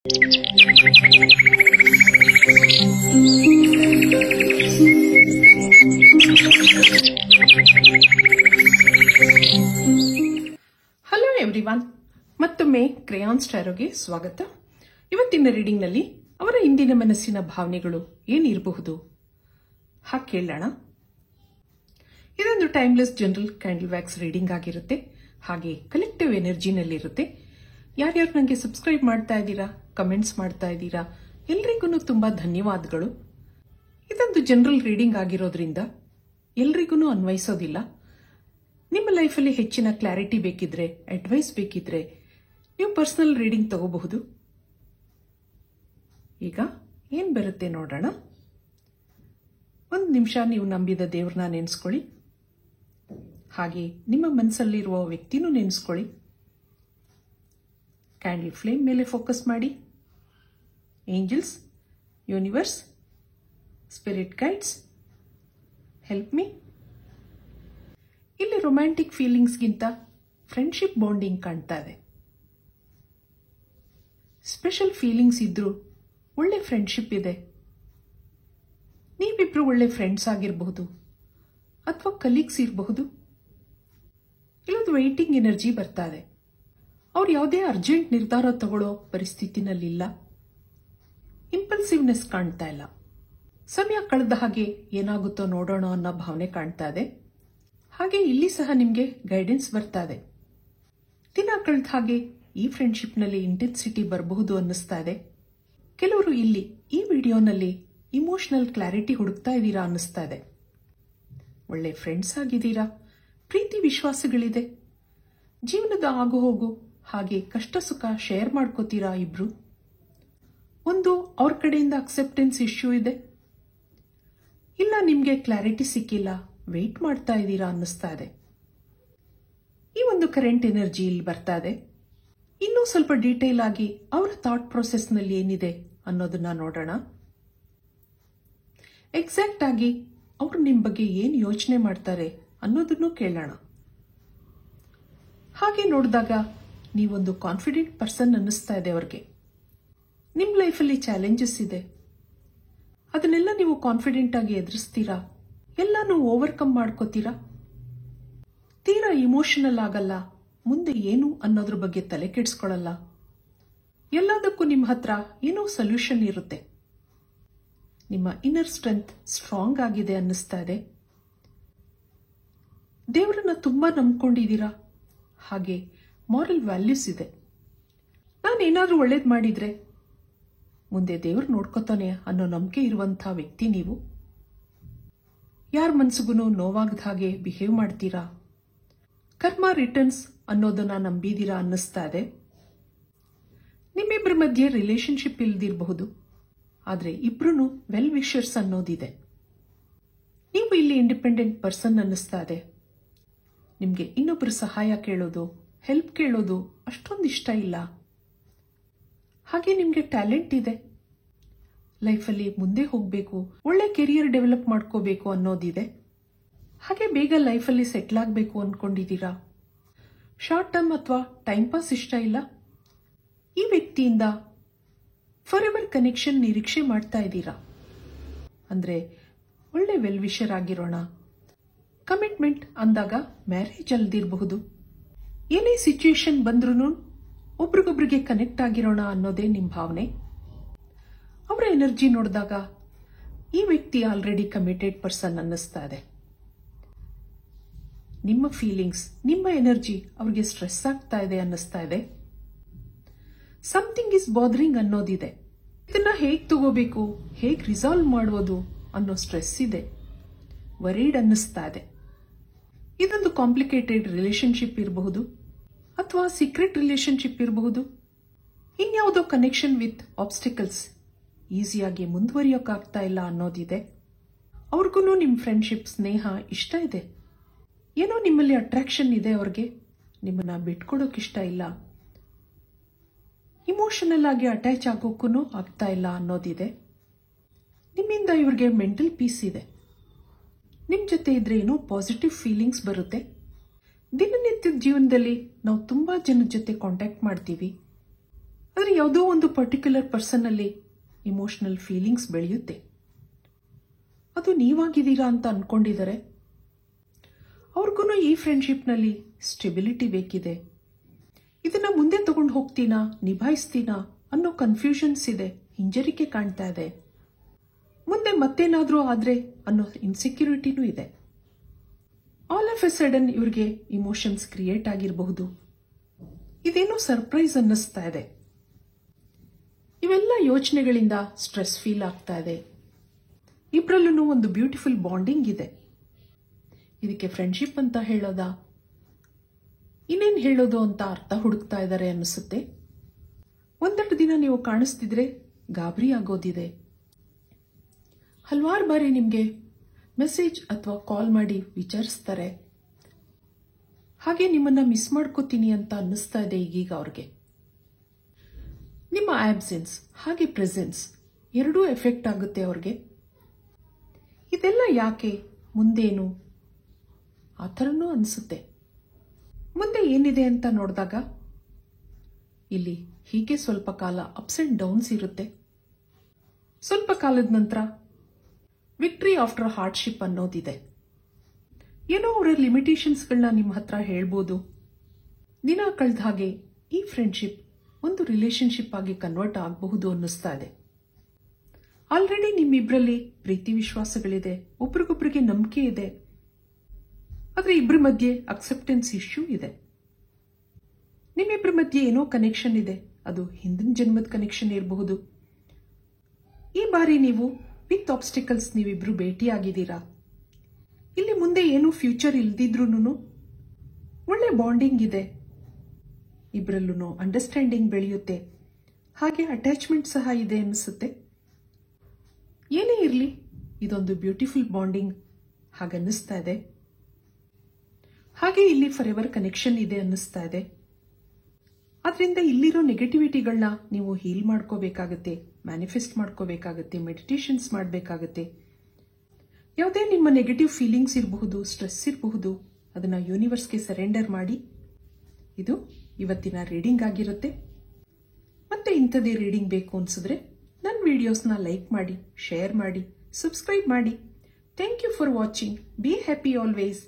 Hello everyone, ಮತ್ತೊಮ್ಮೆ crayons ಟ್ಯಾರೋಗೆ ಸ್ವಾಗತ. ಇವತ್ತಿನ ರೀಡಿಂಗ್ ನಲ್ಲಿ ಅವರ ಇಂದಿನ ಮನಸ್ಸಿನ ಭಾವನೆಗಳು ಏನಿರಬಹುದು ಹಾಗೆ ಕೇಳೋಣ. ಇದೊಂದು timeless general candle wax reading ಆಗಿರುತ್ತೆ, ಹಾಗೆ ಕಲೆಕ್ಟಿವ್ ಎನರ್ಜಿನಲ್ಲಿರುತ್ತೆ. ಯಾರ್ಯಾರು ನನಗೆ ಸಬ್ಸ್ಕ್ರೈಬ್ ಮಾಡ್ತಾ ಇದ್ದೀರಾ, ಕಮೆಂಟ್ಸ್ ಮಾಡ್ತಾ ಇದ್ದೀರಾ, ಎಲ್ರಿಗೂ ತುಂಬಾ ಧನ್ಯವಾದಗಳು. ಇದೊಂದು ಜನರಲ್ ರೀಡಿಂಗ್ ಆಗಿರೋದ್ರಿಂದ ಎಲ್ರಿಗೂ ಅನ್ವಯಿಸೋದಿಲ್ಲ. ನಿಮ್ಮ ಲೈಫಲ್ಲಿ ಹೆಚ್ಚಿನ ಕ್ಲಾರಿಟಿ ಬೇಕಿದ್ರೆ, ಅಡ್ವೈಸ್ ಬೇಕಿದ್ರೆ ನೀವು ಪರ್ಸನಲ್ ರೀಡಿಂಗ್ ತಗೋಬಹುದು. ಈಗ ಏನ್ ಬರುತ್ತೆ ನೋಡೋಣ. ಒಂದು ನಿಮಿಷ ನೀವು ನಂಬಿದ ದೇವ್ರನ್ನ ನೆನೆಸ್ಕೊಳ್ಳಿ, ಹಾಗೆ ನಿಮ್ಮ ಮನಸ್ಸಲ್ಲಿರುವ ವ್ಯಕ್ತಿನೂ ನೆನೆಸ್ಕೊಳ್ಳಿ. ಕ್ಯಾಂಡಲ್ ಫ್ಲೇಮ್ ಮೇಲೆ ಫೋಕಸ್ ಮಾಡಿ. Angels, universe, spirit guides, help me. ಇಲ್ಲಿ ರೊಮ್ಯಾಂಟಿಕ್ ಫೀಲಿಂಗ್ಸ್ಗಿಂತ ಫ್ರೆಂಡ್ಶಿಪ್ ಬಾಂಡಿಂಗ್ ಕಾಣ್ತಾ ಇದೆ. ಸ್ಪೆಷಲ್ ಫೀಲಿಂಗ್ಸ್ ಇದ್ರೂ ಒಳ್ಳೆ ಫ್ರೆಂಡ್ಶಿಪ್ ಇದೆ. ನೀವಿಬ್ರು ಒಳ್ಳೆ ಫ್ರೆಂಡ್ಸ್ ಆಗಿರಬಹುದು ಅಥವಾ ಕಲೀಗ್ಸ್ ಇರಬಹುದು. ಇಲ್ಲೊಂದು ವೆಯ್ಟಿಂಗ್ ಎನರ್ಜಿ ಬರ್ತಾ ಇದೆ. ಅವ್ರು ಯಾವುದೇ ಅರ್ಜೆಂಟ್ ನಿರ್ಧಾರ ತಗೊಳ್ಳೋ ಪರಿಸ್ಥಿತಿನಲ್ಲಿಲ್ಲ. ಇಂಪಲ್ಸಿವ್ನೆಸ್ ಕಾಣ್ತಾ ಇಲ್ಲ. ಸಮಯ ಕಳೆದ ಹಾಗೆ ಏನಾಗುತ್ತೋ ನೋಡೋಣ ಅನ್ನೋ ಭಾವನೆ ಕಾಣ್ತಾ ಇದೆ. ಹಾಗೆ ಇಲ್ಲಿ ಸಹ ನಿಮಗೆ ಗೈಡೆನ್ಸ್ ಬರ್ತಾ ಇದೆ. ದಿನ ಕಳೆದ ಹಾಗೆ ಈ ಫ್ರೆಂಡ್ಶಿಪ್ನಲ್ಲಿ ಇಂಟೆನ್ಸಿಟಿ ಬರಬಹುದು ಅನ್ನಿಸ್ತಾ ಇದೆ. ಕೆಲವರು ಇಲ್ಲಿ ಈ ವಿಡಿಯೋನಲ್ಲಿ ಇಮೋಷನಲ್ ಕ್ಲಾರಿಟಿ ಹುಡುಕ್ತಾ ಇದ್ದೀರಾ ಅನ್ನಿಸ್ತಾ ಇದೆ. ಒಳ್ಳೆ ಫ್ರೆಂಡ್ಸ್ ಆಗಿದ್ದೀರಾ, ಪ್ರೀತಿ ವಿಶ್ವಾಸಗಳಿದೆ, ಜೀವನದ ಆಗು ಹೋಗು ಹಾಗೆ ಕಷ್ಟ ಸುಖ ಶೇರ್ ಮಾಡ್ಕೋತೀರಾ ಇಬ್ರು. ಒಂದು ಅವ್ರ ಕಡೆಯಿಂದ ಅಕ್ಸೆಪ್ಟೆನ್ಸ್ ಇಶ್ಯೂ ಇದೆ, ಇಲ್ಲ ನಿಮ್ಗೆ ಕ್ಲಾರಿಟಿ ಸಿಕ್ಕಿಲ್ಲ, ವೆಯ್ಟ್ ಮಾಡ್ತಾ ಇದ್ದೀರಾ ಅನ್ನಿಸ್ತಾ ಇದೆ. ಈ ಒಂದು ಕರೆಂಟ್ ಎನರ್ಜಿ ಇಲ್ಲಿ ಬರ್ತಾ ಇದೆ. ಇನ್ನೂ ಸ್ವಲ್ಪ ಡೀಟೇಲ್ ಆಗಿ ಅವರ ಥಾಟ್ ಪ್ರೊಸೆಸ್ ನಲ್ಲಿ ಏನಿದೆ ಅನ್ನೋದನ್ನ ನೋಡೋಣ. ಎಕ್ಸಾಕ್ಟ್ ಆಗಿ ಅವರು ನಿಮ್ ಬಗ್ಗೆ ಏನ್ ಯೋಚನೆ ಮಾಡ್ತಾರೆ ಅನ್ನೋದನ್ನು ಕೇಳೋಣ. ಹಾಗೆ ನೋಡಿದಾಗ ನೀವೊಂದು ಕಾನ್ಫಿಡೆಂಟ್ ಪರ್ಸನ್ ಅನ್ನಿಸ್ತಾ ಇದೆ ಅವ್ರಿಗೆ. ನಿಮ್ ಲೈಫಲ್ಲಿ ಚಾಲೆಂಜಸ್ ಇದೆ, ಅದನ್ನೆಲ್ಲ ನೀವು ಕಾನ್ಫಿಡೆಂಟ್ ಆಗಿ ಎದುರಿಸ್ತೀರಾ, ಎಲ್ಲಾನು ಓವರ್ಕಮ್ ಮಾಡ್ಕೋತೀರಾ. ತೀರಾ ಇಮೋಷನಲ್ ಆಗಲ್ಲ, ಮುಂದೆ ಏನು ಅನ್ನೋದ್ರ ಬಗ್ಗೆ ತಲೆ ಕೆಡಿಸ್ಕೊಳ್ಳಲ್ಲ. ಎಲ್ಲದಕ್ಕೂ ನಿಮ್ಮ ಹತ್ರ ಏನೋ ಸೊಲ್ಯೂಷನ್ ಇರುತ್ತೆ. ನಿಮ್ಮ ಇನ್ನರ್ ಸ್ಟ್ರೆಂತ್ ಸ್ಟ್ರಾಂಗ್ ಆಗಿದೆ ಅನ್ನಿಸ್ತಾ ಇದೆ. ದೇವರನ್ನ ತುಂಬಾ ನಂಬ್ಕೊಂಡಿದ್ದೀರಾ, ಹಾಗೆ ಮಾರಲ್ ವ್ಯಾಲ್ಯೂಸ್ ಇದೆ. ನಾನೇನಾದ್ರೂ ಒಳ್ಳೇದು ಮಾಡಿದ್ರೆ ಮುಂದೆ ದೇವ್ರು ನೋಡ್ಕೋತಾನೆ ಅನ್ನೋ ನಂಬಿಕೆ ಇರುವಂತಹ ವ್ಯಕ್ತಿ ನೀವು. ಯಾರ ಮನ್ಸಿಗೂ ನೋವಾಗದ ಹಾಗೆ ಬಿಹೇವ್ ಮಾಡ್ತೀರಾ. ಕರ್ಮ ರಿಟರ್ನ್ಸ್ ಅನ್ನೋದನ್ನ ನಂಬಿದೀರಾ ಅನ್ನಿಸ್ತಾ ಇದೆ. ನಿಮ್ಮಿಬ್ಬರ ಮಧ್ಯೆ ರಿಲೇಶನ್ಶಿಪ್ ಇಲ್ದಿರಬಹುದು, ಆದ್ರೆ ಇಬ್ರು ವೆಲ್ ವಿಶರ್ಸ್ ಅನ್ನೋದಿದೆ. ನೀವು ಇಲ್ಲಿ ಇಂಡಿಪೆಂಡೆಂಟ್ ಪರ್ಸನ್ ಅನ್ನಿಸ್ತಾ ಇದೆ. ನಿಮ್ಗೆ ಇನ್ನೊಬ್ಬರ ಸಹಾಯ ಕೇಳೋದು, ಹೆಲ್ಪ್ ಕೇಳೋದು ಅಷ್ಟೊಂದು ಇಷ್ಟ ಇಲ್ಲ. ಹಾಗೆ ನಿಮ್ಗೆ ಟ್ಯಾಲೆಂಟ್ ಇದೆ, ಲೈಫಲ್ಲಿ ಮುಂದೆ ಹೋಗಬೇಕು, ಒಳ್ಳೆ ಕೆರಿಯರ್ ಡೆವಲಪ್ ಮಾಡ್ಕೋಬೇಕು ಅನ್ನೋದಿದೆ. ಹಾಗೆ ಬೇಗ ಲೈಫಲ್ಲಿ ಸೆಟ್ಲ್ ಆಗಬೇಕು ಅನ್ಕೊಂಡಿದ್ದೀರಾ. ಶಾರ್ಟ್ ಟರ್ಮ್ ಅಥವಾ ಟೈಮ್ ಪಾಸ್ ಇಷ್ಟ ಇಲ್ಲ. ಈ ವ್ಯಕ್ತಿಯಿಂದ ಫಾರ್ ಎವರ್ ಕನೆಕ್ಷನ್ ನಿರೀಕ್ಷೆ ಮಾಡ್ತಾ ಇದ್ದೀರಾ. ಅಂದ್ರೆ ಒಳ್ಳೆ ವೆಲ್ ವಿಷರ್ ಆಗಿರೋಣ. ಕಮಿಟ್ಮೆಂಟ್ ಅಂದಾಗ ಮ್ಯಾರೇಜ್ ಅಲ್ದಿರಬಹುದು. ಏನೇ ಸಿಚುಯೇಷನ್ ಬಂದ್ರೂ ಒಬ್ರಿಗೊಬ್ರಿಗೆ ಕನೆಕ್ಟ್ ಆಗಿರೋಣ ಅನ್ನೋದೇ ನಿಮ್ಮ ಭಾವನೆ. ಅವರ ಎನರ್ಜಿ ನೋಡಿದಾಗ ಈ ವ್ಯಕ್ತಿ ಆಲ್ರೆಡಿ ಕಮಿಟೆಡ್ ಪರ್ಸನ್ ಅನ್ನಿಸ್ತಾ ಇದೆ. ನಿಮ್ಮ ಫೀಲಿಂಗ್ಸ್, ನಿಮ್ಮ ಎನರ್ಜಿ ಅವ್ರಿಗೆ ಸ್ಟ್ರೆಸ್ ಆಗ್ತಾ ಇದೆ ಅನ್ನಿಸ್ತಾ ಇದೆ. ಸಮಥಿಂಗ್ ಇಸ್ ಬಾದರಿಂಗ್ ಅನ್ನೋದಿದೆ. ಇದನ್ನ ಹೇಗ್ ತಗೋಬೇಕು, ಹೇಗ್ ರಿಸಾಲ್ವ್ ಮಾಡೋದು ಅನ್ನೋ ಸ್ಟ್ರೆಸ್ ಇದೆ. ವರೀಡ್ ಅನ್ನಿಸ್ತಾ ಇದೆ. ಇದೊಂದು ಕಾಂಪ್ಲಿಕೇಟೆಡ್ ರಿಲೇಶನ್ಶಿಪ್ ಇರಬಹುದು, ಅಥವಾ ಸೀಕ್ರೆಟ್ ರಿಲೇಶನ್ಶಿಪ್ ಇರಬಹುದು. ಇನ್ಯಾವುದೋ ಕನೆಕ್ಷನ್ ವಿತ್ ಆಬ್ಸ್ಟಿಕಲ್ಸ್, ಈಸಿಯಾಗಿ ಮುಂದುವರಿಯೋಕ್ಕಾಗ್ತಾ ಇಲ್ಲ ಅನ್ನೋದಿದೆ. ಅವ್ರಿಗೂ ನಿಮ್ಮ ಫ್ರೆಂಡ್ಶಿಪ್, ಸ್ನೇಹ ಇಷ್ಟ ಇದೆ. ಏನೋ ನಿಮ್ಮಲ್ಲಿ ಅಟ್ರಾಕ್ಷನ್ ಇದೆ ಅವ್ರಿಗೆ, ನಿಮ್ಮನ್ನ ಬಿಟ್ಕೊಡೋಕಿಷ್ಟ ಇಲ್ಲ. ಇಮೋಷನಲ್ ಆಗಿ ಅಟ್ಯಾಚ್ ಆಗೋಕ್ಕೂ ಆಗ್ತಾ ಇಲ್ಲ ಅನ್ನೋದಿದೆ. ನಿಮ್ಮಿಂದ ಇವ್ರಿಗೆ ಮೆಂಟಲ್ ಪೀಸ್ ಇದೆ. ನಿಮ್ ಜೊತೆ ಇದ್ರೆ ಏನೋ ಪಾಸಿಟಿವ್ ಫೀಲಿಂಗ್ಸ್ ಬರುತ್ತೆ. ದಿನನಿತ್ಯದ ಜೀವನದಲ್ಲಿ ನಾವು ತುಂಬಾ ಜನದ ಜೊತೆ ಕಾಂಟ್ಯಾಕ್ಟ್ ಮಾಡ್ತೀವಿ. ಆದರೆ ಯಾವುದೋ ಒಂದು ಪರ್ಟಿಕ್ಯುಲರ್ ಪರ್ಸನ್ ಅಲ್ಲಿ ಇಮೋಷನಲ್ ಫೀಲಿಂಗ್ಸ್ ಬೆಳೆಯುತ್ತೆ. ಅದು ನೀವಾಗಿದ್ದೀರಾ ಅಂತ ಅನ್ಕೊಂಡಿದ್ದಾರೆ. ಅವ್ರಿಗೂ ಈ ಫ್ರೆಂಡ್ಶಿಪ್ನಲ್ಲಿ ಸ್ಟೆಬಿಲಿಟಿ ಬೇಕಿದೆ. ಇದನ್ನ ಮುಂದೆ ತಗೊಂಡು ಹೋಗ್ತೀನಾ, ನಿಭಾಯಿಸ್ತೀನಾ ಅನ್ನೋ ಕನ್ಫ್ಯೂಷನ್ಸ್ ಇದೆ, ಹಿಂಜರಿಕೆ ಕಾಣ್ತಾ ಇದೆ. ಮುಂದೆ ಮತ್ತೇನಾದ್ರೂ ಆದ್ರೆ ಅನ್ನೋ ಇನ್ಸೆಕ್ಯೂರಿಟಿನೂ ಇದೆ. ಆಲ್ ಆಫ್ ಎ ಸಡನ್ ಇವ್ರಿಗೆ ಇಮೋಷನ್ಸ್ ಕ್ರಿಯೇಟ್ ಆಗಿರಬಹುದು. ಇದೇನೋ ಸರ್ಪ್ರೈಸ್ ಅನ್ನಿಸ್ತಾ ಇದೆ. ಇವೆಲ್ಲ ಯೋಚನೆಗಳಿಂದ ಸ್ಟ್ರೆಸ್ ಫೀಲ್ ಆಗ್ತಾ ಇದೆ. ಇಬ್ಬರಲ್ಲೂ ಒಂದು ಬ್ಯೂಟಿಫುಲ್ ಬಾಂಡಿಂಗ್ ಇದೆ. ಇದಕ್ಕೆ ಫ್ರೆಂಡ್ಶಿಪ್ ಅಂತ ಹೇಳೋದಾ, ಇನ್ನೇನು ಹೇಳೋದು ಅಂತ ಅರ್ಥ ಹುಡುಕ್ತಾ ಇದ್ದಾರೆ ಅನಿಸುತ್ತೆ. ಒಂದೆರಡು ದಿನ ನೀವು ಕಾಣಿಸ್ತಿದ್ರೆ ಗಾಬರಿ ಆಗೋದಿದೆ. ಹಲವಾರು ಬಾರಿ ನಿಮಗೆ ಮೆಸೇಜ್ ಅಥವಾ ಕಾಲ್ ಮಾಡಿ ವಿಚಾರಿಸ್ತಾರೆ. ಹಾಗೆ ನಿಮ್ಮನ್ನ ಮಿಸ್ ಮಾಡ್ಕೋತೀನಿ ಅಂತ ಅನ್ನಿಸ್ತಾ ಇದೆ ಈಗೀಗ ಅವ್ರಿಗೆ. ನಿಮ್ಮ ಆಬ್ಸೆನ್ಸ್ ಹಾಗೆ ಪ್ರೆಸೆನ್ಸ್ ಎರಡೂ ಎಫೆಕ್ಟ್ ಆಗುತ್ತೆ ಅವ್ರಿಗೆ. ಇದೆಲ್ಲ ಯಾಕೆ, ಮುಂದೇನು ಆ ಥರನೂ ಅನಿಸುತ್ತೆ. ಮುಂದೆ ಏನಿದೆ ಅಂತ ನೋಡಿದಾಗ ಇಲ್ಲಿ ಹೀಗೆ ಸ್ವಲ್ಪ ಕಾಲ ಅಪ್ಸ್ ಅಂಡ್ ಡೌನ್ಸ್ ಇರುತ್ತೆ. ಸ್ವಲ್ಪ ಕಾಲದ ನಂತರ ವಿಕ್ಟ್ರಿ ಆಫ್ಟರ್ ಹಾರ್ಡ್ಶಿಪ್ ಅನ್ನೋದಿದೆ. ಏನೋ ಅವರ ಲಿಮಿಟೇಷನ್ಸ್ಗಳನ್ನ ನಿಮ್ಮ ಹತ್ರ ಹೇಳ್ಬೋದು. ದಿನ ಕಳೆದ ಹಾಗೆ ಈ ಫ್ರೆಂಡ್ಶಿಪ್ ಒಂದು ರಿಲೇಶನ್ಶಿಪ್ ಆಗಿ ಕನ್ವರ್ಟ್ ಆಗಬಹುದು ಅನ್ನಿಸ್ತಾ ಇದೆ. ಆಲ್ರೆಡಿ ನಿಮ್ಮಿಬ್ಬರಲ್ಲಿ ಪ್ರೀತಿ ವಿಶ್ವಾಸಗಳಿದೆ, ಒಬ್ರಿಗೊಬ್ರಿಗೆ ನಂಬಿಕೆ ಇದೆ. ಆದರೆ ಇಬ್ಬರ ಮಧ್ಯೆ ಅಕ್ಸೆಪ್ಟೆನ್ಸ್ ಇಶ್ಯೂ ಇದೆ. ನಿಮ್ಮಿಬ್ಬರ ಮಧ್ಯೆ ಏನೋ ಕನೆಕ್ಷನ್ ಇದೆ, ಅದು ಹಿಂದಿನ ಜನ್ಮದ ಕನೆಕ್ಷನ್ ಇರಬಹುದು. ಈ ಬಾರಿ ನೀವು ವಿತ್ ಆಬ್ಸ್ಟಿಕಲ್ಸ್ ನೀವಿಬ್ರು ಭೇಟಿಯಾಗಿದ್ದೀರಾ. ಇಲ್ಲಿ ಮುಂದೆ ಏನು ಫ್ಯೂಚರ್ ಇಲ್ದಿದ್ರೂ ಒಳ್ಳೆ ಬಾಂಡಿಂಗ್ ಇದೆ. ಇಬ್ಬರಲ್ಲೂ ಅಂಡರ್ಸ್ಟ್ಯಾಂಡಿಂಗ್ ಬೆಳೆಯುತ್ತೆ, ಹಾಗೆ ಅಟ್ಯಾಚ್ಮೆಂಟ್ ಸಹ ಇದೆ ಅನಿಸುತ್ತೆ. ಏನೇ ಇರಲಿ, ಇದೊಂದು ಬ್ಯೂಟಿಫುಲ್ ಬಾಂಡಿಂಗ್ ಹಾಗನ್ನಿಸ್ತಾ ಇದೆ. ಹಾಗೆ ಇಲ್ಲಿ ಫಾರ್ ಎವರ್ ಕನೆಕ್ಷನ್ ಇದೆ ಅನ್ನಿಸ್ತಾ ಇದೆ. ಆದ್ರಿಂದ ಇಲ್ಲಿರೋ ನೆಗೆಟಿವಿಟಿಗಳನ್ನ ನೀವು ಹೀಲ್ ಮಾಡ್ಕೋಬೇಕಾಗತ್ತೆ, ಮ್ಯಾನಿಫೆಸ್ಟ್ ಮಾಡ್ಕೋಬೇಕಾಗತ್ತೆ, ಮೆಡಿಟೇಷನ್ಸ್ ಮಾಡಬೇಕಾಗತ್ತೆ. ಯಾವುದೇ ನಿಮ್ಮ ನೆಗೆಟಿವ್ ಫೀಲಿಂಗ್ಸ್ ಇರಬಹುದು, ಸ್ಟ್ರೆಸ್ ಇರಬಹುದು, ಅದನ್ನ ಯೂನಿವರ್ಸ್ಗೆ ಸರೆಂಡರ್ ಮಾಡಿ. ಇದು ಇವತ್ತಿನ ರೀಡಿಂಗ್ ಆಗಿರುತ್ತೆ. ಮತ್ತೆ ಇಂಥದೇ ರೀಡಿಂಗ್ ಬೇಕು ಅನ್ಸಿದ್ರೆ ನನ್ನ ವಿಡಿಯೋಸ್ನ ಲೈಕ್ ಮಾಡಿ, ಶೇರ್ ಮಾಡಿ, ಸಬ್ಸ್ಕ್ರೈಬ್ ಮಾಡಿ. Thank you for watching. Be happy always.